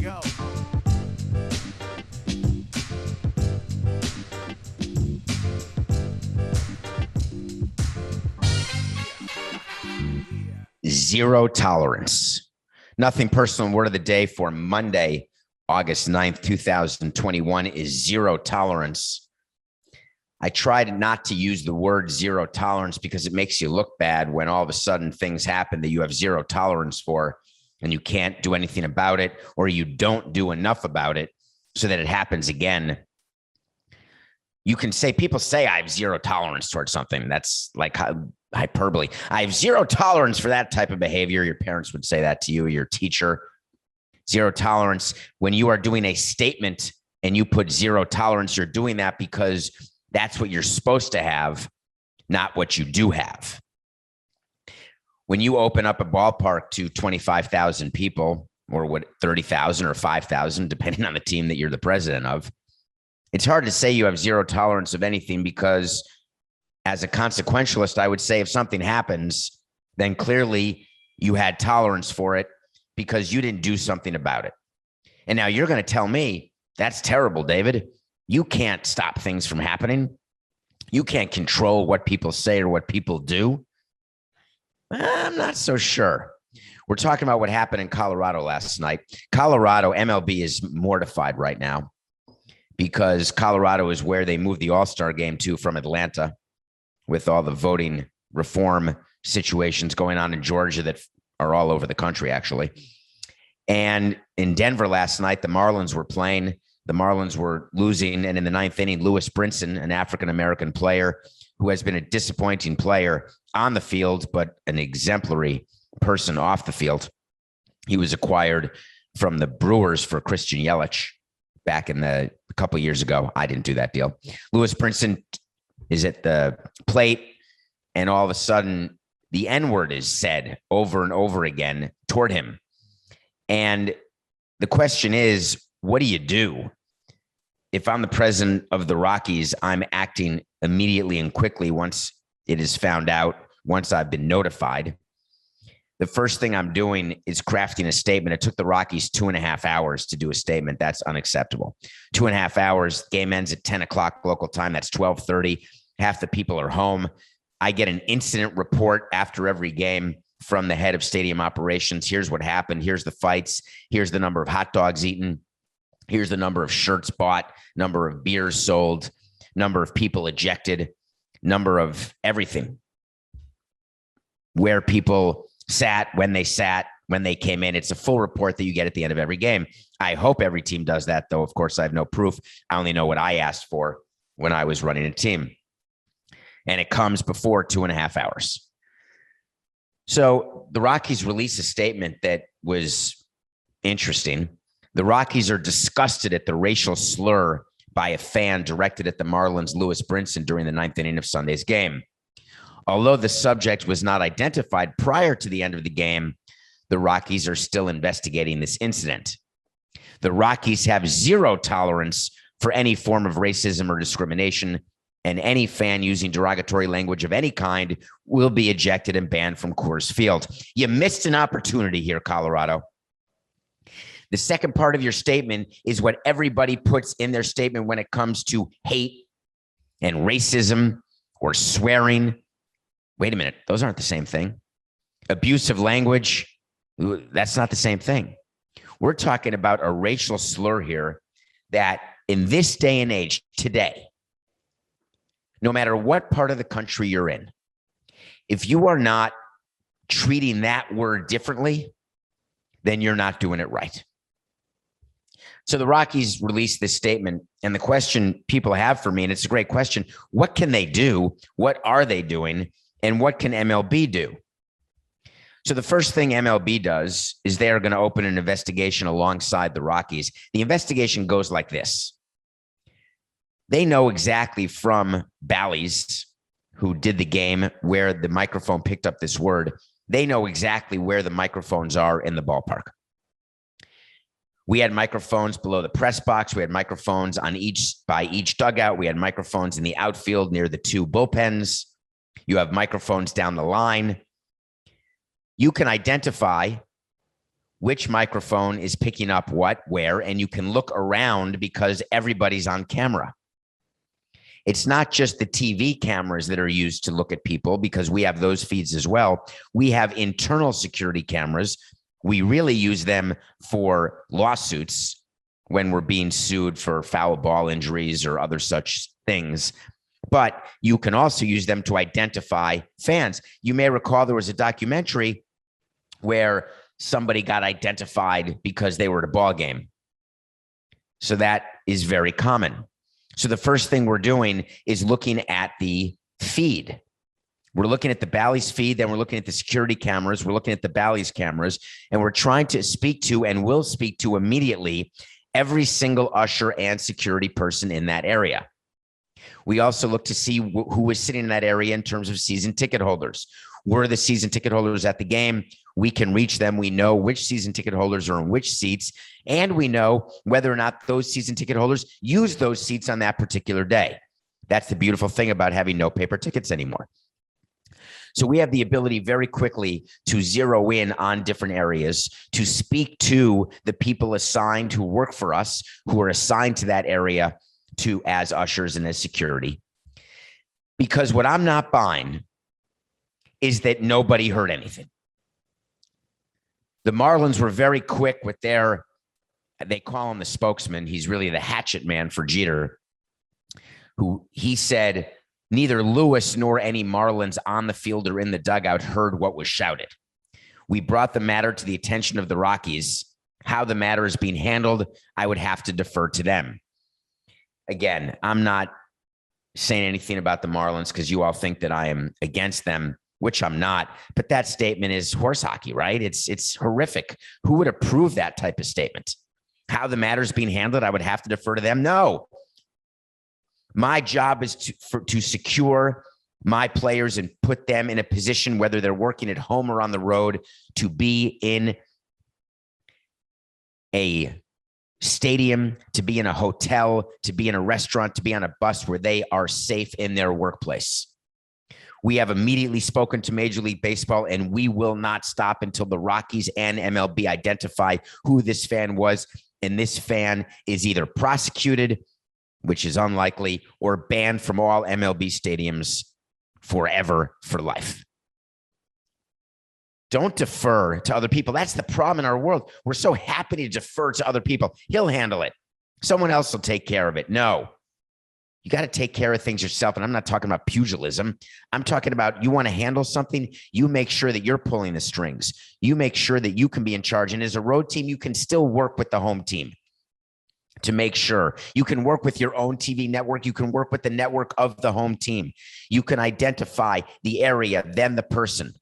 go. Zero tolerance. Nothing personal. Word of the day for Monday, August 9th, 2021 is zero tolerance. I tried not to use the word zero tolerance because it makes you look bad when all of a sudden things happen that you have zero tolerance for and you can't do anything about it, or you don't do enough about it so that it happens again. You can say, people say I have zero tolerance towards something. That's like hyperbole. I have zero tolerance for that type of behavior. Your parents would say that to you, your teacher. Zero tolerance. When you are doing a statement and you put zero tolerance, you're doing that because that's what you're supposed to have, not what you do have. When you open up a ballpark to 25,000 people, or what, 30,000 or 5,000, depending on the team that you're the president of, it's hard to say you have zero tolerance of anything, because as a consequentialist, I would say if something happens, then clearly you had tolerance for it because you didn't do something about it. And now you're going to tell me, that's terrible, David. You can't stop things from happening. You can't control what people say or what people do. I'm not so sure. We're talking about what happened in Colorado last night. Colorado, MLB is mortified right now because Colorado is where they moved the All-Star game to from Atlanta, with all the voting reform situations going on in Georgia that are all over the country, actually. And in Denver last night, the Marlins were playing. The Marlins were losing. And in the ninth inning, Lewis Brinson, an African-American player who has been a disappointing player on the field, but an exemplary person off the field. He was acquired from the Brewers for Christian Yelich back in a couple of years ago. I didn't do that deal. Lewis Brinson is at the plate, and all of a sudden the N-word is said over and over again toward him. And the question is, what do you do? If I'm the president of the Rockies, I'm acting immediately and quickly once it is found out, once I've been notified. The first thing I'm doing is crafting a statement. It took the Rockies 2.5 hours to do a statement. That's unacceptable. 2.5 hours. Game ends at 10 o'clock local time. That's 12:30. Half the people are home. I get an incident report after every game from the head of stadium operations. Here's what happened. Here's the fights. Here's the number of hot dogs eaten. Here's the number of shirts bought, number of beers sold, number of people ejected, number of everything. Where people sat, when they came in. It's a full report that you get at the end of every game. I hope every team does that, though. Of course, I have no proof. I only know what I asked for when I was running a team. And it comes before 2.5 hours. So the Rockies released a statement that was interesting. The Rockies are disgusted at the racial slur by a fan directed at the Marlins' Lewis Brinson during the ninth inning of Sunday's game. Although the subject was not identified prior to the end of the game, the Rockies are still investigating this incident. The Rockies have zero tolerance for any form of racism or discrimination, and any fan using derogatory language of any kind will be ejected and banned from Coors Field. You missed an opportunity here, Colorado. The second part of your statement is what everybody puts in their statement when it comes to hate and racism or swearing. Wait a minute. Those aren't the same thing. Abusive language, that's not the same thing. We're talking about a racial slur here that in this day and age, today, no matter what part of the country you're in, if you are not treating that word differently, then you're not doing it right. So the Rockies released this statement, and the question people have for me, and it's a great question, what can they do? What are they doing? And what can MLB do? So the first thing MLB does is they are going to open an investigation alongside the Rockies. The investigation goes like this. They know exactly from Bally's, who did the game, where the microphone picked up this word. They know exactly where the microphones are in the ballpark. We had microphones below the press box. We had microphones by each dugout. We had microphones in the outfield near the two bullpens. You have microphones down the line. You can identify which microphone is picking up what, where, and you can look around because everybody's on camera. It's not just the TV cameras that are used to look at people, because we have those feeds as well. We have internal security cameras. We really use them for lawsuits when we're being sued for foul ball injuries or other such things. But you can also use them to identify fans. You may recall there was a documentary where somebody got identified because they were at a ball game. So that is very common. So the first thing we're doing is looking at the feed. We're looking at the Bally's feed, then we're looking at the security cameras, we're looking at the Bally's cameras, and we're trying to speak to and will speak to immediately every single usher and security person in that area. We also look to see who was sitting in that area in terms of season ticket holders. Were the season ticket holders at the game? We can reach them. We know which season ticket holders are in which seats, and we know whether or not those season ticket holders use those seats on that particular day. That's the beautiful thing about having no paper tickets anymore. So we have the ability very quickly to zero in on different areas, to speak to the people assigned who work for us, who are assigned to that area as ushers and as security. Because what I'm not buying is that nobody heard anything. The Marlins were very quick with they call him the spokesman. He's really the hatchet man for Jeter, who he said neither Lewis nor any Marlins on the field or in the dugout heard what was shouted. We brought the matter to the attention of the Rockies. How the matter is being handled, I would have to defer to them. Again, I'm not saying anything about the Marlins because you all think that I am against them, which I'm not. But that statement is horse hockey, right? It's horrific. Who would approve that type of statement? How the matter is being handled, I would have to defer to them. No. My job is to secure my players and put them in a position, whether they're working at home or on the road, to be in a stadium, to be in a hotel, to be in a restaurant, to be on a bus where they are safe in their workplace. We have immediately spoken to Major League Baseball, and we will not stop until the Rockies and MLB identify who this fan was. And this fan is either prosecuted, which is unlikely, or banned from all MLB stadiums forever for life. Don't defer to other people. That's the problem in our world. We're so happy to defer to other people. He'll handle it. Someone else will take care of it. No. You got to take care of things yourself. And I'm not talking about pugilism. I'm talking about you want to handle something, you make sure that you're pulling the strings. You make sure that you can be in charge. And as a road team, you can still work with the home team to make sure. You can work with your own TV network. You can work with the network of the home team. You can identify the area, then the person.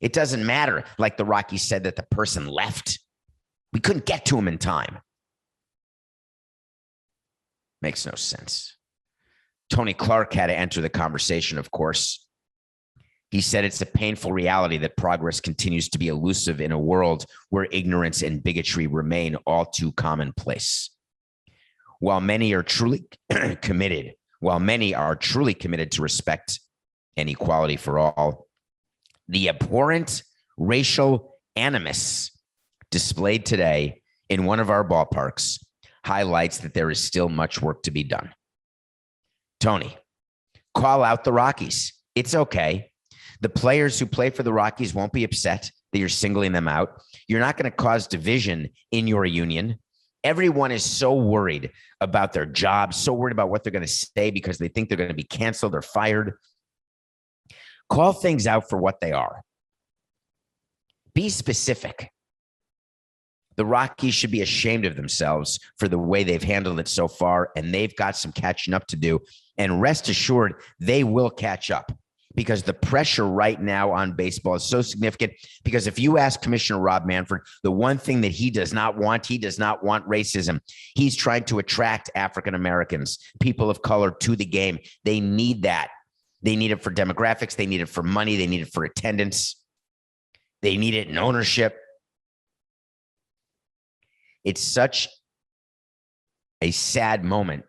It doesn't matter, like the Rockies said, that the person left. We couldn't get to him in time. Makes no sense. Tony Clark had to enter the conversation, of course. He said it's a painful reality that progress continues to be elusive in a world where ignorance and bigotry remain all too commonplace. While many are truly committed to respect and equality for all, the abhorrent racial animus displayed today in one of our ballparks highlights that there is still much work to be done. Tony, call out the Rockies. It's okay. The players who play for the Rockies won't be upset that you're singling them out. You're not going to cause division in your union. Everyone is so worried about their jobs, so worried about what they're going to say because they think they're going to be canceled or fired. Call things out for what they are. Be specific. The Rockies should be ashamed of themselves for the way they've handled it so far, and they've got some catching up to do. And rest assured, they will catch up because the pressure right now on baseball is so significant. Because if you ask Commissioner Rob Manfred, the one thing that he does not want racism. He's trying to attract African Americans, people of color, to the game. They need that. They need it for demographics. They need it for money. They need it for attendance. They need it in ownership. It's such a sad moment.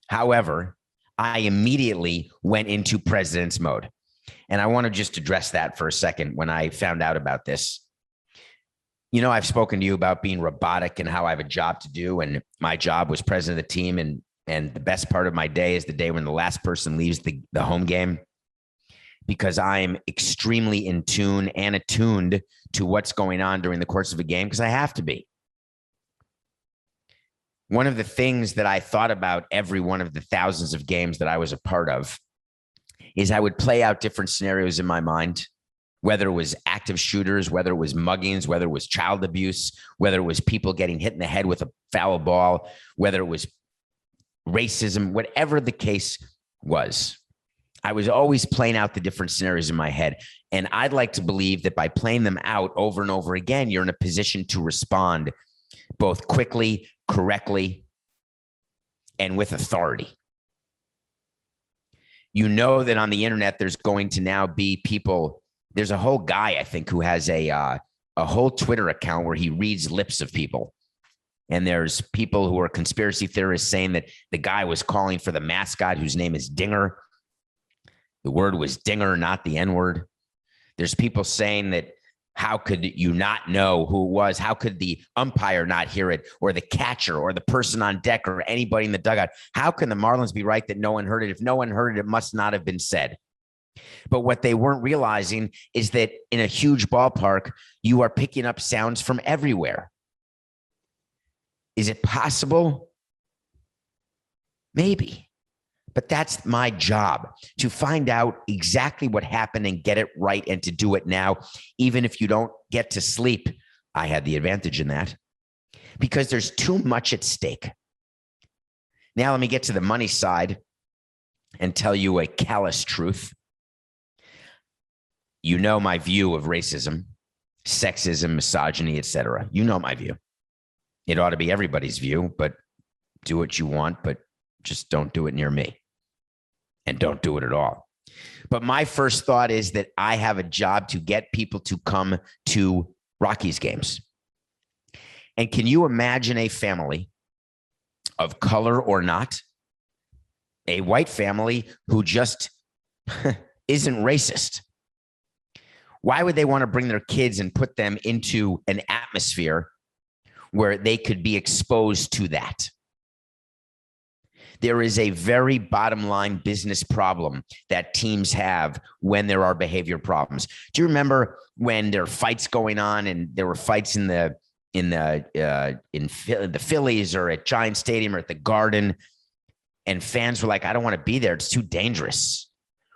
However, I immediately went into president's mode. And I want to just address that for a second when I found out about this. I've spoken to you about being robotic and how I have a job to do. And my job was president of the team. And the best part of my day is the day when the last person leaves the home game, because I'm extremely in tune and attuned to what's going on during the course of a game, because I have to be. One of the things that I thought about every one of the thousands of games that I was a part of is I would play out different scenarios in my mind, whether it was active shooters, whether it was muggings, whether it was child abuse, whether it was people getting hit in the head with a foul ball, whether it was racism, whatever the case was. I was always playing out the different scenarios in my head. And I'd like to believe that by playing them out over and over again, you're in a position to respond both quickly, correctly, and with authority. You know that on the internet, there's going to now be people. There's a whole guy, I think, who has a whole Twitter account where he reads lips of people. And there's people who are conspiracy theorists saying that the guy was calling for the mascot whose name is Dinger. The word was Dinger, not the N-word. There's people saying that how could you not know who it was? How could the umpire not hear it, or the catcher, or the person on deck, or anybody in the dugout? How can the Marlins be right that no one heard it? If no one heard it, it must not have been said. But what they weren't realizing is that in a huge ballpark, you are picking up sounds from everywhere. Is it possible? Maybe. But that's my job, to find out exactly what happened and get it right, and to do it now, even if you don't get to sleep. I had the advantage in that because there's too much at stake. Now, let me get to the money side and tell you a callous truth. You know my view of racism, sexism, misogyny, etc. You know my view. It ought to be everybody's view, but do what you want, but just don't do it near me. And don't do it at all. But my first thought is that I have a job to get people to come to Rockies games. And can you imagine a family of color or not, a white family who just isn't racist? Why would they want to bring their kids and put them into an atmosphere where they could be exposed to that? There is a very bottom line business problem that teams have when there are behavior problems. Do you remember when there are fights going on, and there were fights in the Phillies or at Giant Stadium or at the Garden, and fans were like, I don't want to be there, it's too dangerous.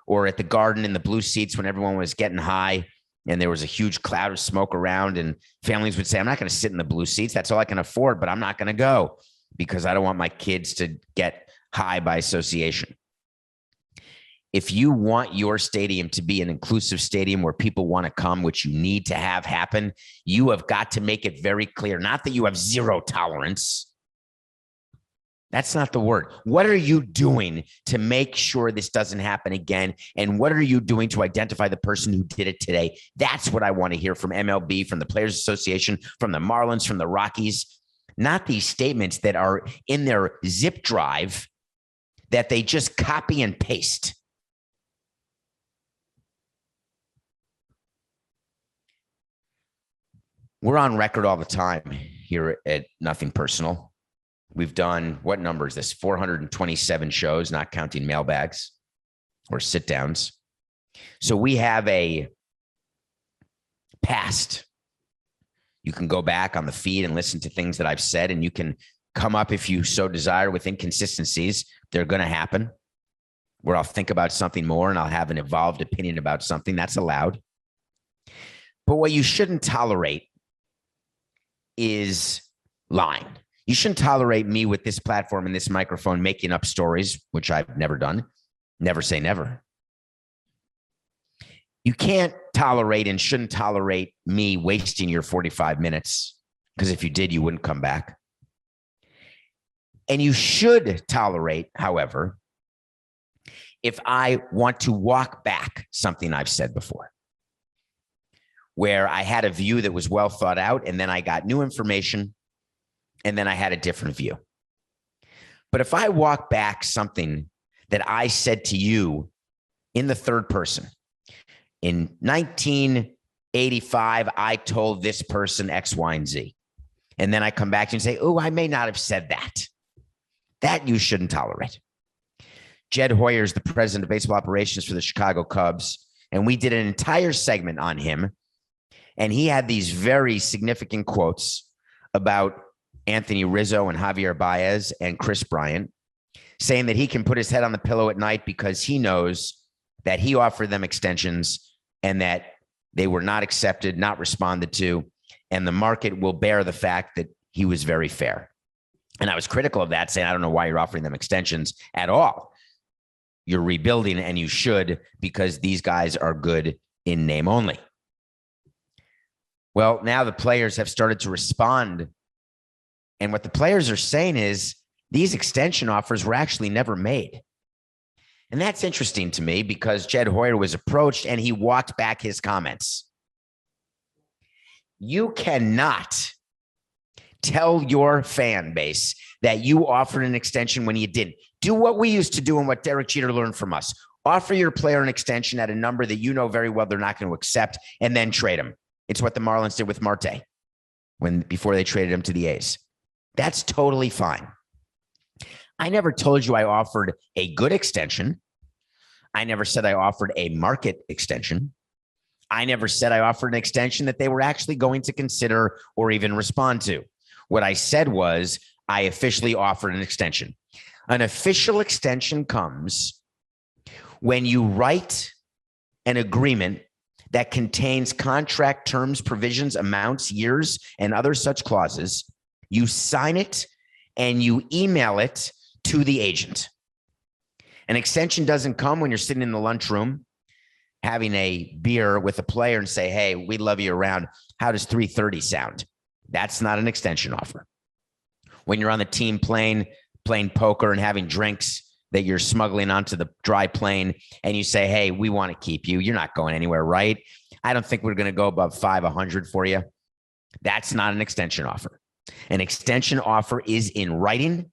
Or at the Garden in the blue seats when everyone was getting high and there was a huge cloud of smoke around, and families would say, I'm not going to sit in the blue seats, that's all I can afford, but I'm not going to go because I don't want my kids to get high by association. If you want your stadium to be an inclusive stadium where people want to come, which you need to have happen, you have got to make it very clear, not that you have zero tolerance. That's not the word. What are you doing to make sure this doesn't happen again? And what are you doing to identify the person who did it today? That's what I want to hear from MLB, from the Players Association, from the Marlins, from the Rockies. Not these statements that are in their zip drive that they just copy and paste. We're on record all the time here at Nothing Personal. We've done, what number is this? 427 shows, not counting mailbags or sit downs. So we have a past. You can go back on the feed and listen to things that I've said, and you can come up, if you so desire, with inconsistencies. They're going to happen, where I'll think about something more and I'll have an evolved opinion about something. That's allowed. But what you shouldn't tolerate is lying. You shouldn't tolerate me with this platform and this microphone making up stories, which I've never done. Never say never. You can't tolerate and shouldn't tolerate me wasting your 45 minutes, because if you did, you wouldn't come back. And you should tolerate, however, if I want to walk back something I've said before, where I had a view that was well thought out, and then I got new information, and then I had a different view. But if I walk back something that I said to you in the third person in 1980, 85, I told this person X, Y, and Z. And then I come back to you and say, oh, I may not have said that. That you shouldn't tolerate. Jed Hoyer is the president of baseball operations for the Chicago Cubs. And we did an entire segment on him. And he had these very significant quotes about Anthony Rizzo and Javier Baez and Kris Bryant, saying that he can put his head on the pillow at night because he knows that he offered them extensions and that they were not accepted, not responded to, and the market will bear the fact that he was very fair. And I was critical of that, saying, I don't know why you're offering them extensions at all. You're rebuilding, and you should, because these guys are good in name only. Well, now the players have started to respond. And what the players are saying is these extension offers were actually never made. And that's interesting to me because Jed Hoyer was approached and he walked back his comments. You cannot tell your fan base that you offered an extension when you didn't. Do what we used to do and what Derek Jeter learned from us. Offer your player an extension at a number that you know very well they're not going to accept, and then trade him. It's what the Marlins did with Marte before they traded him to the A's. That's totally fine. I never told you I offered a good extension. I never said I offered a market extension. I never said I offered an extension that they were actually going to consider or even respond to. What I said was I officially offered an extension. An official extension comes when you write an agreement that contains contract terms, provisions, amounts, years, and other such clauses. You sign it and you email it to the agent. An extension doesn't come when you're sitting in the lunchroom having a beer with a player and say, hey, we love you around. How does 3:30 sound? That's not an extension offer. When you're on the team playing poker and having drinks that you're smuggling onto the dry plane and you say, hey, we want to keep you. You're not going anywhere, right? I don't think we're going to go above 500 for you. That's not an extension offer. An extension offer is in writing.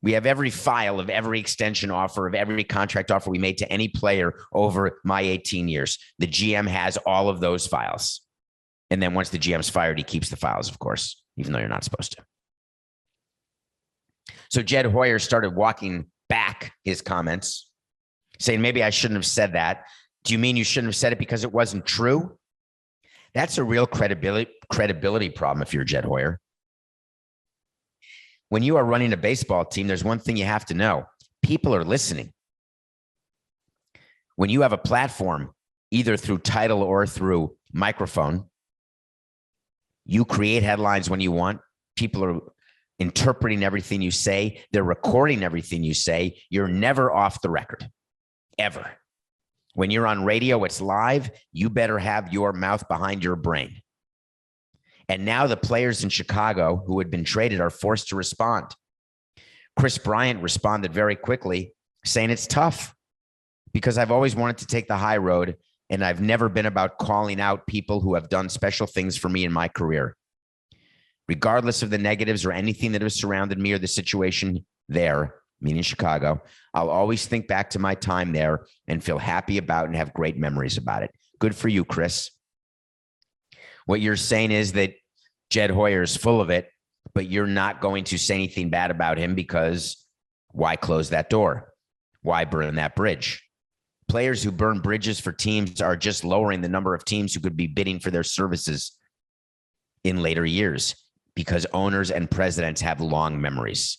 We have every file of every extension offer, of every contract offer we made to any player over my 18 years. The GM has all of those files. And then once the GM's fired, he keeps the files, of course, even though you're not supposed to. So Jed Hoyer started walking back his comments, saying, maybe I shouldn't have said that. Do you mean you shouldn't have said it because it wasn't true? That's a real credibility problem if you're Jed Hoyer. When you are running a baseball team, there's one thing you have to know. People are listening. When you have a platform, either through title or through microphone, you create headlines when you want. People are interpreting everything you say. They're recording everything you say. You're never off the record, ever. When you're on radio, it's live. You better have your mouth behind your brain. And now the players in Chicago who had been traded are forced to respond. Kris Bryant responded very quickly, saying it's tough because I've always wanted to take the high road, and I've never been about calling out people who have done special things for me in my career. Regardless of the negatives or anything that has surrounded me or the situation there, meaning Chicago, I'll always think back to my time there and feel happy about and have great memories about it. Good for you, Kris. What you're saying is that Jed Hoyer is full of it, but you're not going to say anything bad about him because why close that door? Why burn that bridge? Players who burn bridges for teams are just lowering the number of teams who could be bidding for their services in later years because owners and presidents have long memories.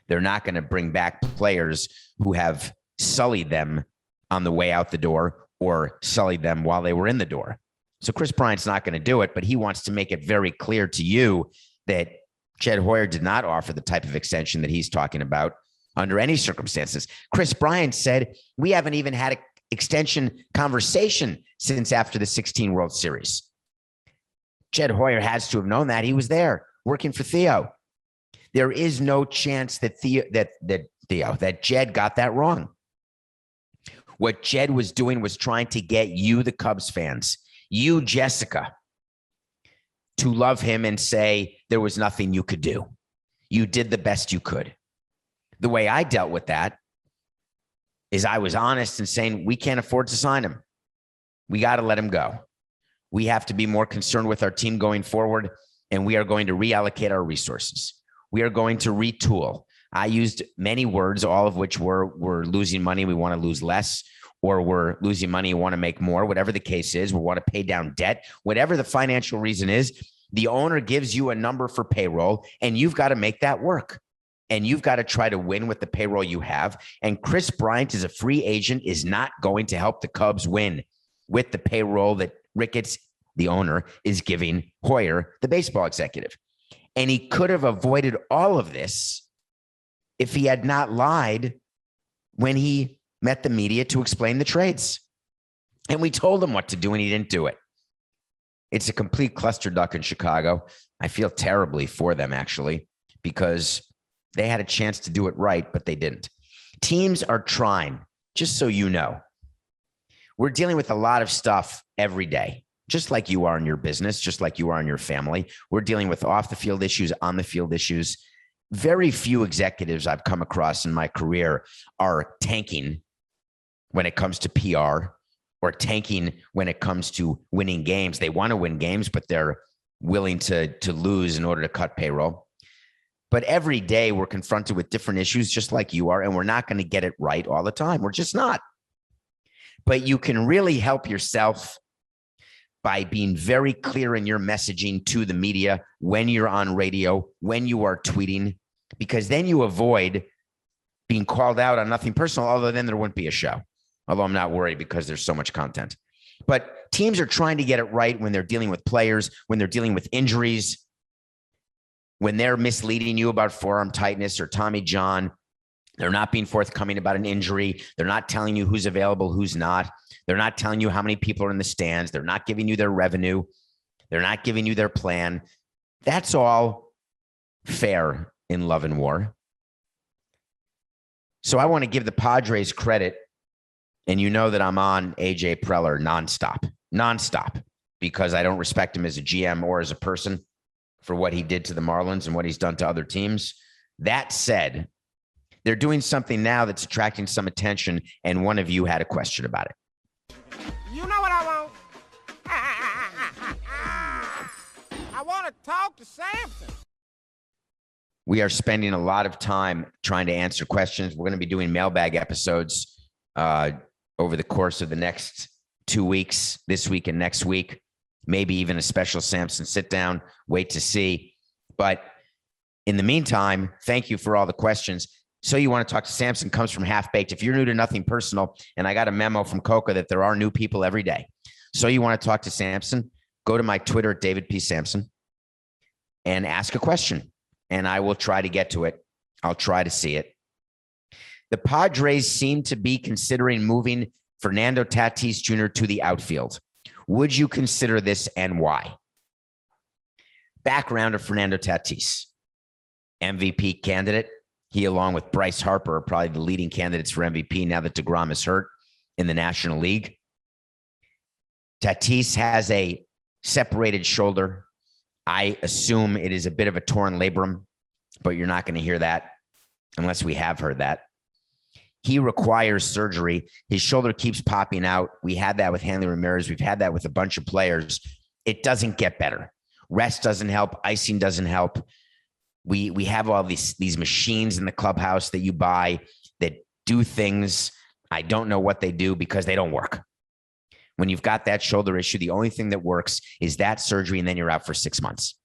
They're not going to bring back players who have sullied them on the way out the door or sullied them while they were in the door. So Kris Bryant's not going to do it, but he wants to make it very clear to you that Jed Hoyer did not offer the type of extension that he's talking about under any circumstances. Kris Bryant said, we haven't even had an extension conversation since after the 16 World Series. Jed Hoyer has to have known that. He was there working for Theo. There is no chance that Jed got that wrong. What Jed was doing was trying to get you, the Cubs fans, you, Jessica, to love him and say there was nothing you could do. You did the best you could. The way I dealt with that is I was honest in saying we can't afford to sign him. We got to let him go. We have to be more concerned with our team going forward, and we are going to reallocate our resources. We are going to retool. I used many words, all of which were we're losing money, we want to lose less, or we're losing money, we want to make more, whatever the case is, we want to pay down debt, whatever the financial reason is, the owner gives you a number for payroll, and you've got to make that work. And you've got to try to win with the payroll you have. And Kris Bryant as a free agent is not going to help the Cubs win with the payroll that Ricketts, the owner, is giving Hoyer, the baseball executive. And he could have avoided all of this if he had not lied when he met the media to explain the trades. And we told him what to do, and he didn't do it. It's a complete clusterfuck in Chicago. I feel terribly for them, actually, because they had a chance to do it right, but they didn't. Teams are trying, just so you know. We're dealing with a lot of stuff every day, just like you are in your business, just like you are in your family. We're dealing with off the field issues, on the field issues. Very few executives I've come across in my career are tanking when it comes to PR or tanking when it comes to winning games. They want to win games, but they're willing to lose in order to cut payroll. But every day we're confronted with different issues, just like you are, and we're not going to get it right all the time. We're just not. But you can really help yourself by being very clear in your messaging to the media when you're on radio, when you are tweeting, because then you avoid being called out on nothing personal, although then there wouldn't be a show. Although I'm not worried because there's so much content. But teams are trying to get it right when they're dealing with players, when they're dealing with injuries, when they're misleading you about forearm tightness or Tommy John. They're not being forthcoming about an injury. They're not telling you who's available, who's not. They're not telling you how many people are in the stands. They're not giving you their revenue. They're not giving you their plan. That's all fair in love and war. So I want to give the Padres credit. And you know that I'm on AJ Preller nonstop, because I don't respect him as a GM or as a person for what he did to the Marlins and what he's done to other teams. That said, they're doing something now that's attracting some attention, and one of you had a question about it. You know what I want? I want to talk to Samson. We are spending a lot of time trying to answer questions. We're going to be doing mailbag episodes over the course of the next 2 weeks, this week and next week, maybe even a special Samson sit down, wait to see. But in the meantime, thank you for all the questions. So you want to talk to Samson comes from Half Baked. If you're new to Nothing Personal, and I got a memo from Coca that there are new people every day. So you want to talk to Samson, go to my Twitter at David P. Samson and ask a question, and I will try to get to it. I'll try to see it. The Padres seem to be considering moving Fernando Tatis Jr. to the outfield. Would you consider this, and why? Background of Fernando Tatis, MVP candidate. He, along with Bryce Harper, are probably the leading candidates for MVP now that DeGrom is hurt in the National League. Tatis has a separated shoulder. I assume it is a bit of a torn labrum, but you're not going to hear that unless we have heard that. He requires surgery. His shoulder keeps popping out. We had that with Hanley Ramirez. We've had that with a bunch of players. It doesn't get better. Rest doesn't help. Icing doesn't help. We have all these machines in the clubhouse that you buy that do things. I don't know what they do because they don't work. When you've got that shoulder issue, the only thing that works is that surgery, and then you're out for 6 months.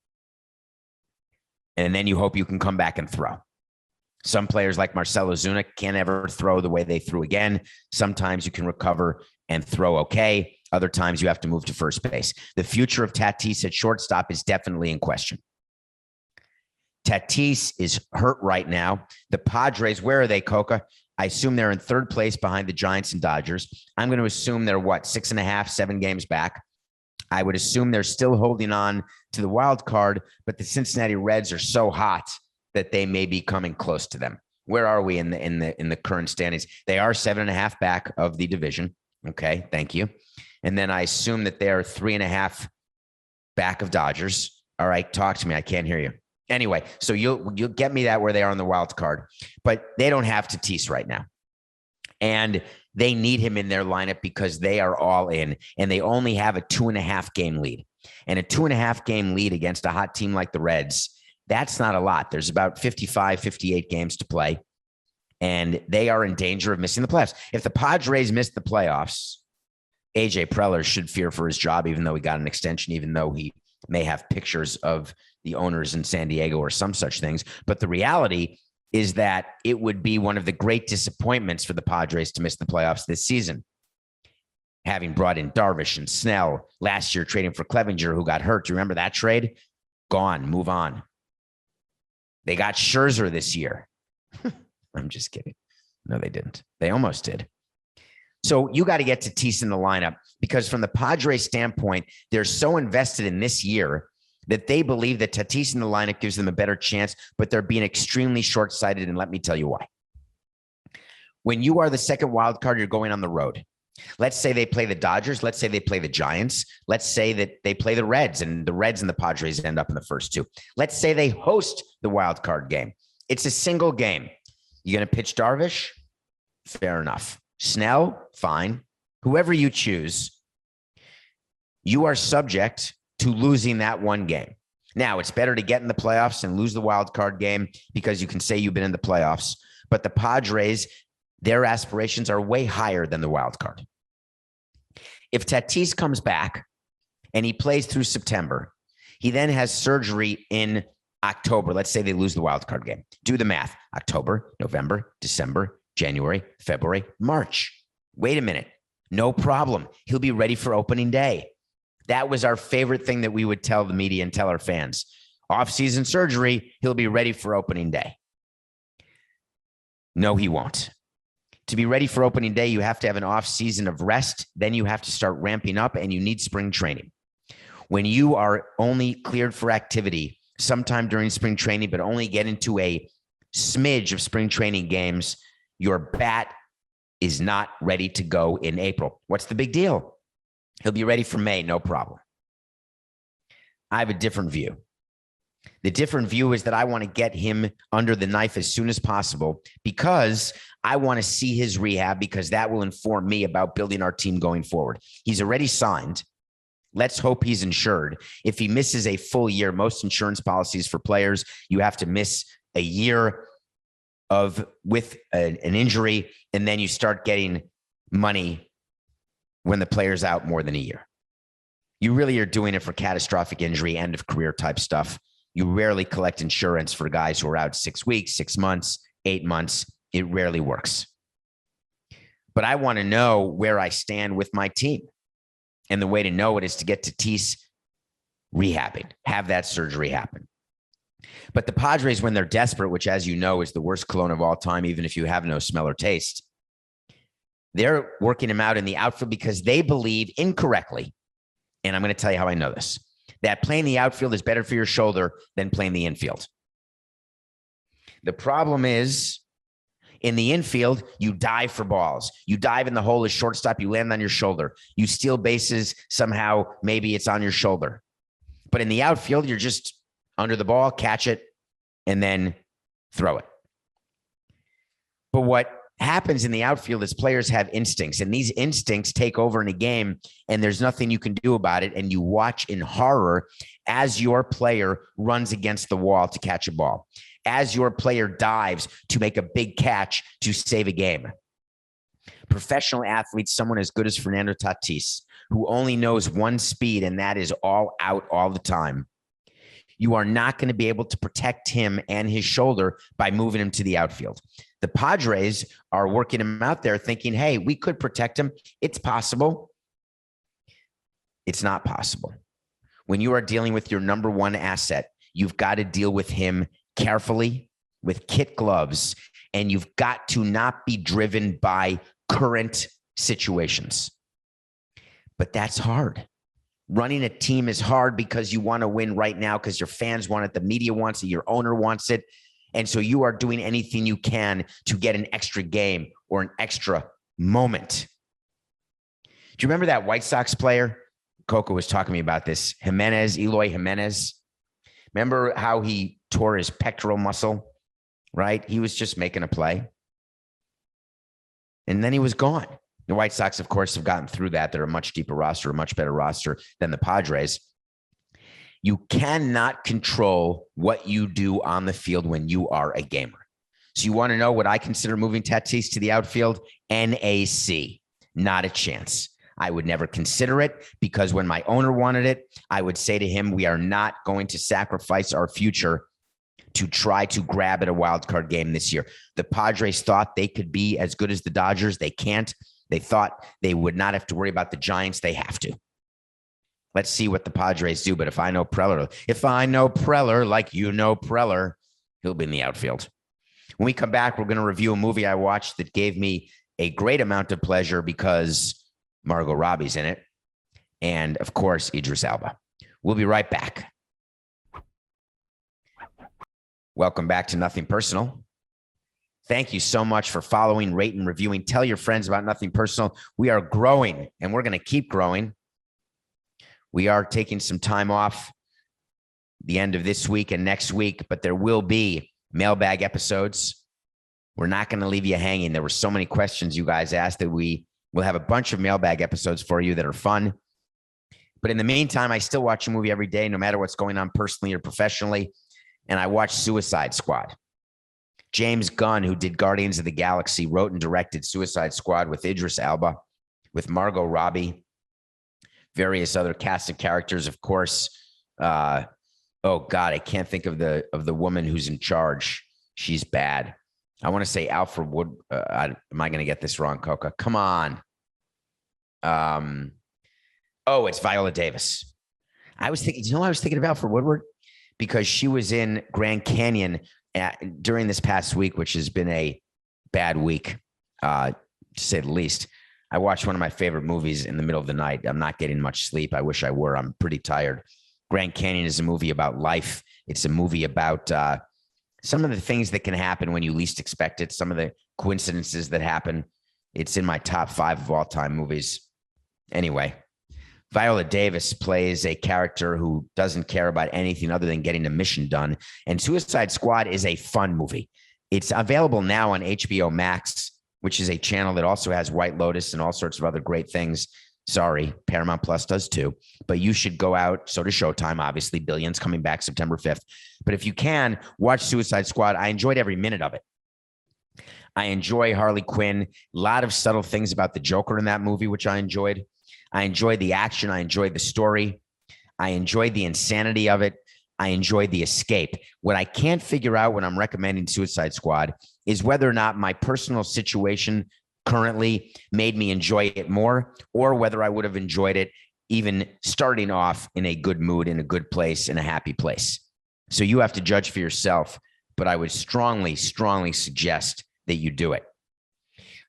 And then you hope you can come back and throw. Some players like Marcell Ozuna can't ever throw the way they threw again. Sometimes you can recover and throw okay. Other times you have to move to first base. The future of Tatis at shortstop is definitely in question. Tatis is hurt right now. The Padres, where are they, Coca? I assume they're in third place behind the Giants and Dodgers. I'm going to assume they're 6.5, 7 games back. I would assume they're still holding on to the wild card, but the Cincinnati Reds are so hot that they may be coming close to them. Where are we in the current standings? They are 7.5 back of the division. Okay, thank you. And then I assume that they are 3.5 back of Dodgers. All right, talk to me. I can't hear you. Anyway, so you'll get me that where they are on the wild card, but they don't have Tatis right now. And they need him in their lineup because they are all in, and they only have a 2.5 game lead. And a 2.5 game lead against a hot team like the Reds, that's not a lot. There's about 55, 58 games to play, and they are in danger of missing the playoffs. If the Padres miss the playoffs, AJ Preller should fear for his job, even though he got an extension, even though he may have pictures of the owners in San Diego or some such things. But the reality is that it would be one of the great disappointments for the Padres to miss the playoffs this season. Having brought in Darvish and Snell last year, trading for Clevinger, who got hurt. Do you remember that trade? Gone, move on. They got Scherzer this year. I'm just kidding. No, they didn't. They almost did. So you got to get Tatis in the lineup, because from the Padres standpoint, they're so invested in this year that they believe that Tatis in the lineup gives them a better chance, but they're being extremely short-sighted, and let me tell you why. When you are the second wild card, you're going on the road. Let's say they play the Dodgers. Let's say they play the Giants. Let's say that they play the Reds, and the Reds and the Padres end up in the first two. Let's say they host the wild card game. It's a single game. You're going to pitch Darvish? Fair enough. Snell? Fine. Whoever you choose, you are subject to losing that one game. Now, it's better to get in the playoffs and lose the wild card game because you can say you've been in the playoffs. But the Padres, their aspirations are way higher than the wild card. If Tatis comes back and he plays through September, he then has surgery in October. Let's say they lose the wild card game. Do the math. October, November, December, January, February, March. Wait a minute. No problem. He'll be ready for opening day. That was our favorite thing that we would tell the media and tell our fans. Off-season surgery, he'll be ready for opening day. No, he won't. To be ready for opening day, you have to have an off season of rest. Then you have to start ramping up, and you need spring training. When you are only cleared for activity sometime during spring training, but only get into a smidge of spring training games, your bat is not ready to go in April. What's the big deal? He'll be ready for May, no problem. I have a different view. The different view is that I want to get him under the knife as soon as possible, because I want to see his rehab, because that will inform me about building our team going forward. He's already signed. Let's hope he's insured. If he misses a full year, most insurance policies for players, you have to miss a year with an injury, and then you start getting money when the player's out more than a year. You really are doing it for catastrophic injury, end of career type stuff. You rarely collect insurance for guys who are out 6 weeks, 6 months, 8 months. It rarely works. But I want to know where I stand with my team. And the way to know it is to get Tatis rehabbing, have that surgery happen. But the Padres, when they're desperate, which, as you know, is the worst cologne of all time, even if you have no smell or taste, they're working him out in the outfield because they believe incorrectly, and I'm going to tell you how I know this, that playing the outfield is better for your shoulder than playing the infield. The problem is, in the infield, you dive for balls. You dive in the hole as shortstop. You land on your shoulder. You steal bases. Somehow, maybe it's on your shoulder. But in the outfield, you're just under the ball, catch it, and then throw it. But what happens in the outfield is players have instincts, and these instincts take over in a game, and there's nothing you can do about it. And you watch in horror as your player runs against the wall to catch a ball, as your player dives to make a big catch to save a game. Professional athletes, someone as good as Fernando Tatis, who only knows one speed, and that is all out all the time. You are not going to be able to protect him and his shoulder by moving him to the outfield. The Padres are working him out there thinking, hey, we could protect him. It's possible. It's not possible. When you are dealing with your number one asset, you've got to deal with him carefully with kid gloves, and you've got to not be driven by current situations. But that's hard. Running a team is hard because you want to win right now, because your fans want it, the media wants it, your owner wants it. And so you are doing anything you can to get an extra game or an extra moment. Do you remember that White Sox player? Coco was talking to me about this. Eloy Jimenez. Remember how he tore his pectoral muscle, right? He was just making a play. And then he was gone. The White Sox, of course, have gotten through that. They're a much deeper roster, a much better roster than the Padres. You cannot control what you do on the field when you are a gamer. So you want to know what I consider moving Tatis to the outfield? NAC. Not a chance. I would never consider it because when my owner wanted it, I would say to him, we are not going to sacrifice our future to try to grab at a wild card game this year. The Padres thought they could be as good as the Dodgers. They can't. They thought they would not have to worry about the Giants. They have to. Let's see what the Padres do. But if I know Preller like you know Preller, he'll be in the outfield. When we come back, we're going to review a movie I watched that gave me a great amount of pleasure because Margot Robbie's in it. And, of course, Idris Elba. We'll be right back. Welcome back to Nothing Personal. Thank you so much for following, rating, reviewing. Tell your friends about Nothing Personal. We are growing, and we're going to keep growing. We are taking some time off the end of this week and next week, but there will be mailbag episodes. We're not going to leave you hanging. There were so many questions you guys asked that we will have a bunch of mailbag episodes for you that are fun. But in the meantime, I still watch a movie every day, no matter what's going on personally or professionally. And I watch Suicide Squad. James Gunn, who did Guardians of the Galaxy, wrote and directed Suicide Squad with Idris Elba, with Margot Robbie, various other cast of characters, of course. Oh God, I can't think of the woman who's in charge. She's bad. I want to say Alfred Wood. Am I going to get this wrong, Coca? Come on. It's Viola Davis. I was thinking of Alfred Woodward because she was in Grand Canyon during this past week, which has been a bad week, to say the least. I watched one of my favorite movies in the middle of the night. I'm not getting much sleep. I wish I were. I'm pretty tired. Grand Canyon is a movie about life. It's a movie about some of the things that can happen when you least expect it, some of the coincidences that happen. It's in my top 5 of all time movies. Anyway, Viola Davis plays a character who doesn't care about anything other than getting a mission done. And Suicide Squad is a fun movie. It's available now on HBO Max, which is a channel that also has White Lotus and all sorts of other great things. Sorry, Paramount Plus does too. But you should go out. So does Showtime, obviously. Billions coming back September 5th. But if you can, watch Suicide Squad. I enjoyed every minute of it. I enjoy Harley Quinn. A lot of subtle things about the Joker in that movie, which I enjoyed. I enjoyed the action. I enjoyed the story. I enjoyed the insanity of it. I enjoyed the escape. What I can't figure out when I'm recommending Suicide Squad is whether or not my personal situation currently made me enjoy it more, or whether I would have enjoyed it even starting off in a good mood, in a good place, in a happy place. So you have to judge for yourself, but I would strongly, strongly suggest that you do it.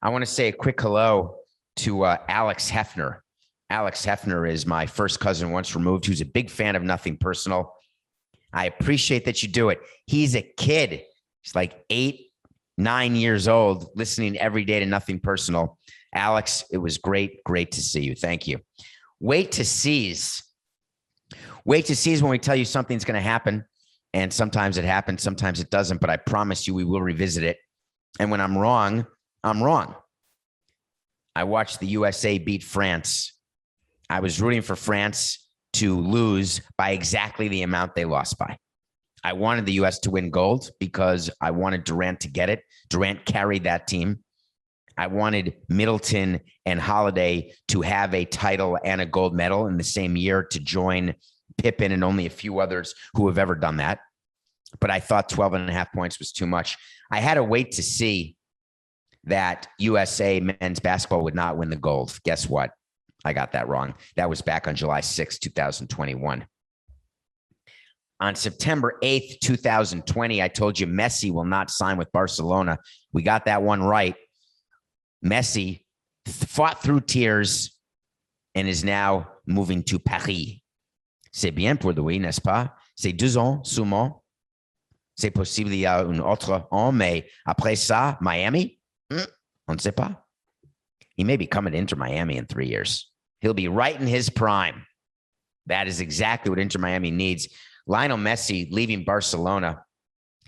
I want to say a quick hello to Alex Hefner. Alex Hefner is my first cousin once removed, who's a big fan of Nothing Personal. I appreciate that you do it. He's a kid. He's like 8-9 years old, listening every day to Nothing Personal. Alex, it was great to see you. Thank you. Wait to seize when we tell you something's going to happen. And sometimes it happens, sometimes it doesn't, but I promise you we will revisit it. And when I'm wrong, I'm wrong. I watched the USA beat France. I was rooting for France to lose by exactly the amount they lost by. I wanted the U.S. to win gold because I wanted Durant to get it. Durant carried that team. I wanted Middleton and Holiday to have a title and a gold medal in the same year to join Pippen and only a few others who have ever done that. But I thought 12.5 points was too much. I had to wait to see that USA men's basketball would not win the gold. Guess what? I got that wrong. That was back on July 6, 2021. On September 8th, 2020, I told you Messi will not sign with Barcelona. We got that one right. Messi fought through tears and is now moving to Paris. C'est bien pour lui, n'est-ce pas? C'est 2 ans seulement. C'est possible il y a un autre an, mais après ça, Miami? On ne sait pas. He may be coming to Inter Miami in 3 years. He'll be right in his prime. That is exactly what Inter Miami needs. Lionel Messi leaving Barcelona.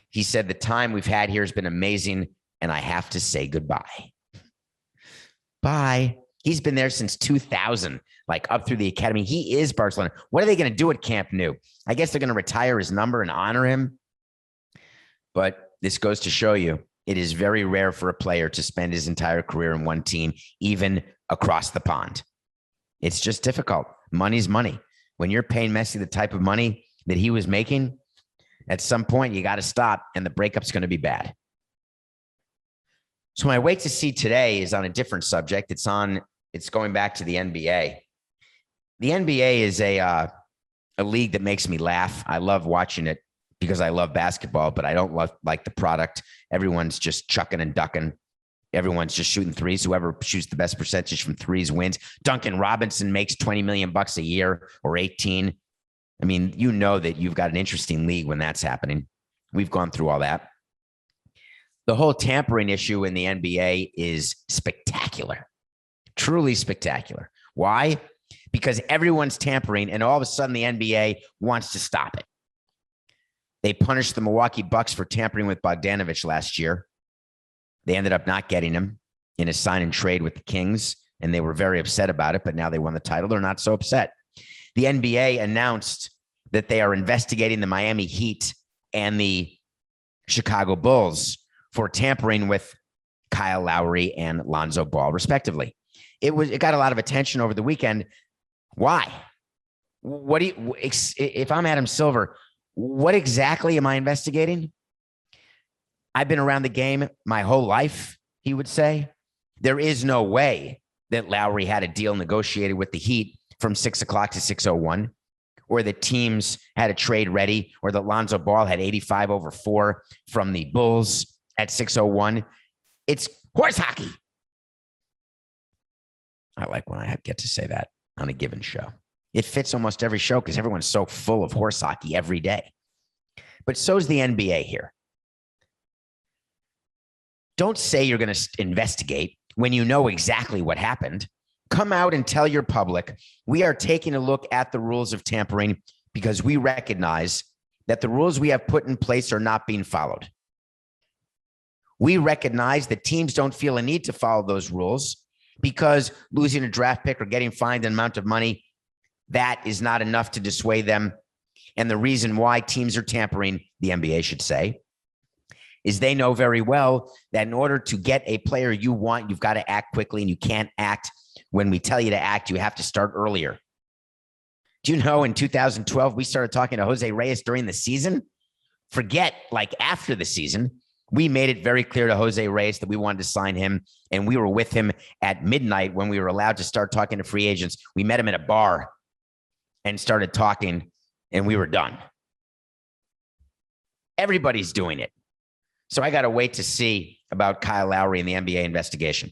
He said, the time we've had here has been amazing, and I have to say goodbye. Bye. He's been there since 2000, like up through the academy. He is Barcelona. What are they going to do at Camp Nou? I guess they're going to retire his number and honor him. But this goes to show you, it is very rare for a player to spend his entire career in one team, even across the pond. It's just difficult. Money's money. When you're paying Messi the type of money that he was making, at some point you got to stop, and the breakup's going to be bad. So my wait to see today is on a different subject. It's going back to the NBA. The NBA is a league that makes me laugh. I love watching it because I love basketball, but I don't like the product. Everyone's just chucking and ducking. Everyone's just shooting threes. Whoever shoots the best percentage from threes wins. Duncan Robinson makes $20 million a year, or 18. I mean, you know that you've got an interesting league when that's happening. We've gone through all that. The whole tampering issue in the NBA is spectacular, truly spectacular. Why? Because everyone's tampering, and all of a sudden the NBA wants to stop it. They punished the Milwaukee Bucks for tampering with Bogdanovich last year. They ended up not getting him in a sign and trade with the Kings, and they were very upset about it, but now they won the title. They're not so upset. The NBA announced that they are investigating the Miami Heat and the Chicago Bulls for tampering with Kyle Lowry and Lonzo Ball, respectively. It got a lot of attention over the weekend. Why? If I'm Adam Silver, what exactly am I investigating? I've been around the game my whole life, he would say. There is no way that Lowry had a deal negotiated with the Heat from 6 o'clock to 6:01, or the teams had a trade ready, or that Lonzo Ball had 85 over 4 from the Bulls at 6:01. It's horse hockey. I like when I get to say that on a given show. It fits almost every show because everyone's so full of horse hockey every day. But so's the NBA here. Don't say you're going to investigate when you know exactly what happened. Come out and tell your public, we are taking a look at the rules of tampering because we recognize that the rules we have put in place are not being followed. We recognize that teams don't feel a need to follow those rules because losing a draft pick or getting fined an amount of money, that is not enough to dissuade them. And the reason why teams are tampering, the NBA should say, is they know very well that in order to get a player you want, you've got to act quickly, and you can't act when we tell you to act. You have to start earlier. Do you know in 2012, we started talking to Jose Reyes during the season? Forget like after the season. We made it very clear to Jose Reyes that we wanted to sign him, and we were with him at midnight when we were allowed to start talking to free agents. We met him at a bar and started talking, and we were done. Everybody's doing it. So I got to wait to see about Kyle Lowry and the NBA investigation.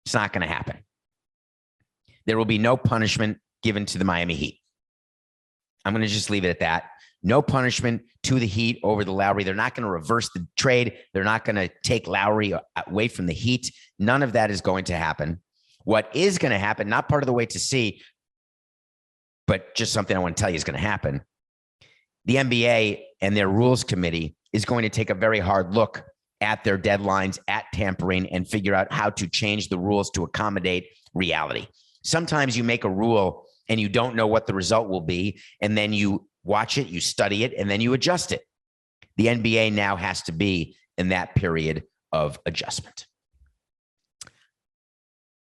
It's not going to happen. There will be no punishment given to the Miami Heat. I'm going to just leave it at that. No punishment to the Heat over the Lowry. They're not going to reverse the trade. They're not going to take Lowry away from the Heat. None of that is going to happen. What is going to happen, not part of the wait to see, but just something I want to tell you is going to happen. The NBA and their rules committee is going to take a very hard look at their deadlines, at tampering, and figure out how to change the rules to accommodate reality. Sometimes you make a rule and you don't know what the result will be, and then you watch it, you study it, and then you adjust it. The NBA now has to be in that period of adjustment.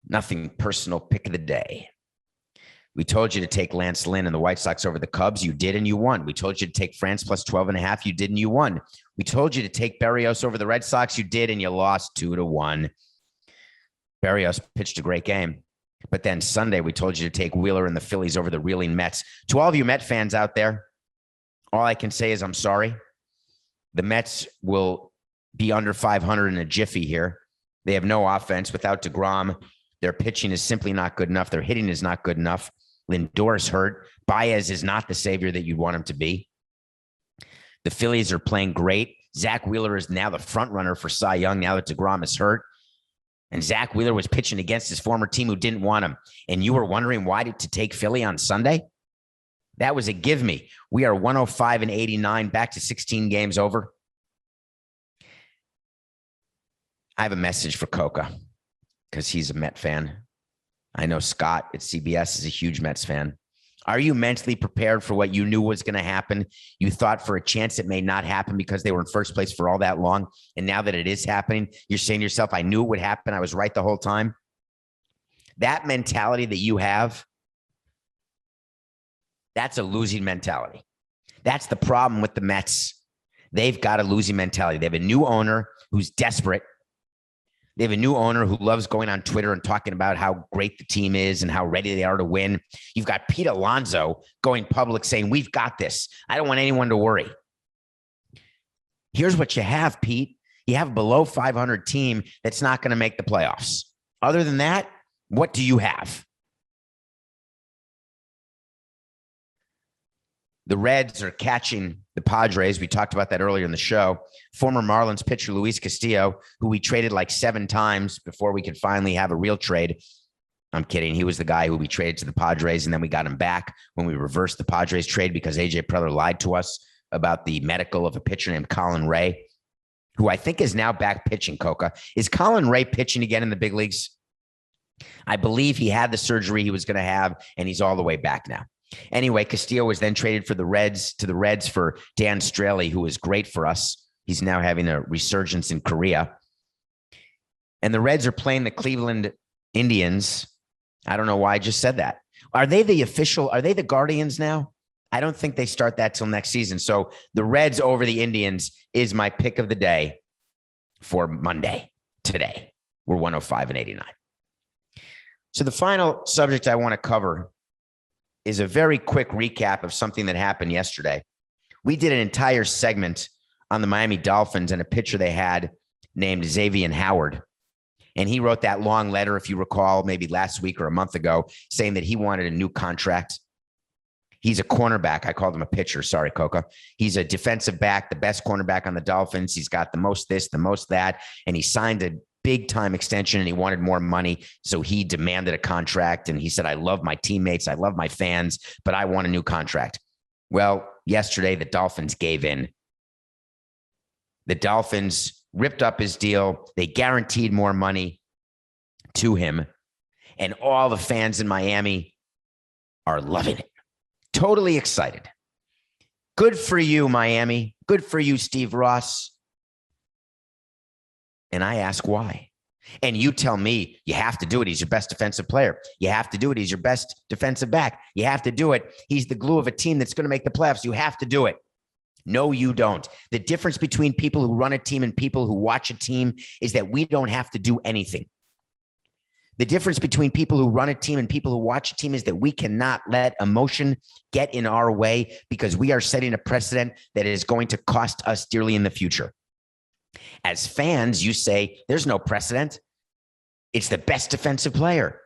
Nothing personal, pick of the day. We told you to take Lance Lynn and the White Sox over the Cubs. You did, and you won. We told you to take France plus 12.5. You did, and you won. We told you to take Berrios over the Red Sox. You did, and you lost 2-1. Berrios pitched a great game. But then Sunday, we told you to take Wheeler and the Phillies over the reeling Mets. To all of you Met fans out there, all I can say is I'm sorry. The Mets will be under 500 in a jiffy here. They have no offense without DeGrom. Their pitching is simply not good enough. Their hitting is not good enough. Lindor's hurt. Baez is not the savior that you'd want him to be. The Phillies are playing great. Zach Wheeler is now the front runner for Cy Young now that DeGrom is hurt. And Zach Wheeler was pitching against his former team who didn't want him. And you were wondering why to take Philly on Sunday? That was a give me. We are 105-89, back to 16 games over. I have a message for Coca. because he's a Met fan. I know Scott at CBS is a huge Mets fan. Are you mentally prepared for what you knew was going to happen? You thought for a chance it may not happen because they were in first place for all that long. And now that it is happening, you're saying to yourself, I knew it would happen. I was right the whole time. That mentality that you have, that's a losing mentality. That's the problem with the Mets. They've got a losing mentality. They have a new owner who's desperate. They have a new owner who loves going on Twitter and talking about how great the team is and how ready they are to win. You've got Pete Alonso going public saying, we've got this. I don't want anyone to worry. Here's what you have, Pete. You have a below 500 team that's not going to make the playoffs. Other than that, what do you have? The Reds are catching the Padres. We talked about that earlier in the show. Former Marlins pitcher Luis Castillo, who we traded like 7 times before we could finally have a real trade. I'm kidding. He was the guy who we traded to the Padres, and then we got him back when we reversed the Padres trade because AJ Preller lied to us about the medical of a pitcher named Colin Ray, who I think is now back pitching, Coca. Is Colin Ray pitching again in the big leagues? I believe he had the surgery he was going to have, and he's all the way back now. Anyway, Castillo was then traded to the Reds for Dan Straley, who was great for us. He's now having a resurgence in Korea. And the Reds are playing the Cleveland Indians. I don't know why I just said that. Are they the Guardians now? I don't think they start that till next season. So the Reds over the Indians is my pick of the day for Monday today. We're 105-89. So the final subject I want to cover is a very quick recap of something that happened yesterday. We did an entire segment on the Miami Dolphins and a pitcher they had named Xavien Howard. And he wrote that long letter, if you recall, maybe last week or a month ago, saying that he wanted a new contract. He's a cornerback. I called him a pitcher. Sorry, Coca. He's a defensive back, the best cornerback on the Dolphins. He's got the most this, the most that, and he signed a big time extension and he wanted more money. So he demanded a contract and he said, I love my teammates. I love my fans, but I want a new contract. Well, yesterday, the Dolphins gave in. The Dolphins ripped up his deal. They guaranteed more money to him. And all the fans in Miami are loving it. Totally excited. Good for you, Miami. Good for you, Steve Ross. And I ask why. And you tell me you have to do it. He's your best defensive player. You have to do it. He's your best defensive back. You have to do it. He's the glue of a team that's going to make the playoffs. You have to do it. No, you don't. The difference between people who run a team and people who watch a team is that we don't have to do anything. The difference between people who run a team and people who watch a team is that we cannot let emotion get in our way because we are setting a precedent that is going to cost us dearly in the future. As fans, you say, there's no precedent. It's the best defensive player.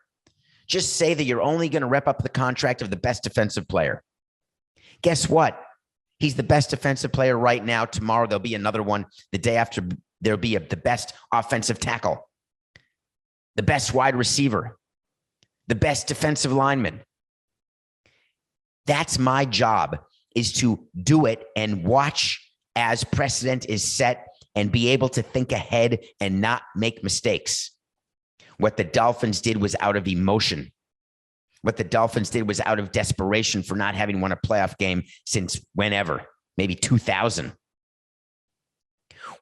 Just say that you're only going to rep up the contract of the best defensive player. Guess what? He's the best defensive player right now. Tomorrow, there'll be another one. The day after, there'll be the best offensive tackle, the best wide receiver, the best defensive lineman. That's my job, is to do it and watch as precedent is set and be able to think ahead and not make mistakes. What the Dolphins did was out of emotion. What the Dolphins did was out of desperation for not having won a playoff game since whenever, maybe 2000.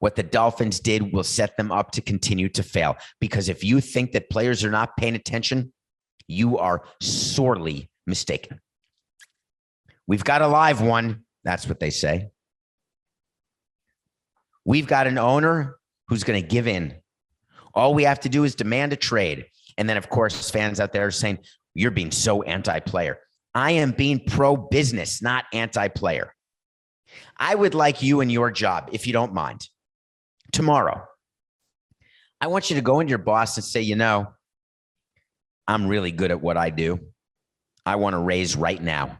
What the Dolphins did will set them up to continue to fail. Because if you think that players are not paying attention, you are sorely mistaken. We've got a live one. That's what they say. We've got an owner who's going to give in. All we have to do is demand a trade. And then, of course, fans out there are saying, you're being so anti-player. I am being pro-business, not anti-player. I would like you in your job, if you don't mind, tomorrow, I want you to go into your boss and say, you know, I'm really good at what I do. I want a raise right now.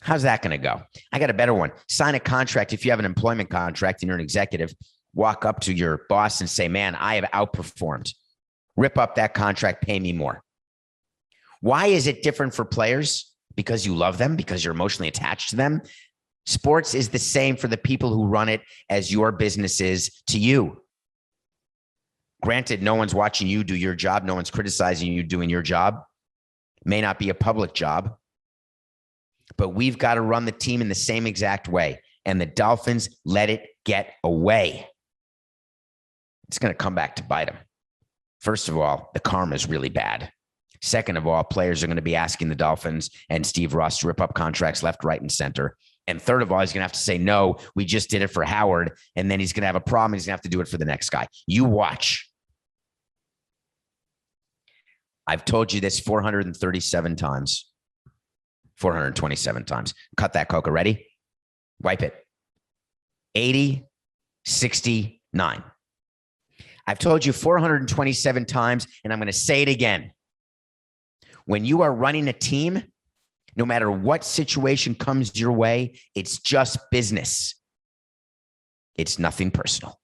How's that going to go? I got a better one. Sign a contract. If you have an employment contract and you're an executive, walk up to your boss and say, man, I have outperformed. Rip up that contract. Pay me more. Why is it different for players? Because you love them, because you're emotionally attached to them. Sports is the same for the people who run it as your business is to you. Granted, no one's watching you do your job. No one's criticizing you doing your job. May not be a public job, but we've got to run the team in the same exact way. And the Dolphins let it get away. It's going to come back to bite them. First of all, the karma is really bad. Second of all, players are going to be asking the Dolphins and Steve Ross to rip up contracts left, right, and center. And third of all, he's going to have to say, no, we just did it for Howard. And then he's going to have a problem. He's going to have to do it for the next guy. You watch. I've told you this 437 times, 427 times. Cut that, Coca. Ready? Wipe it. 80, 69. I've told you 427 times, and I'm going to say it again. When you are running a team, no matter what situation comes your way, it's just business. It's nothing personal.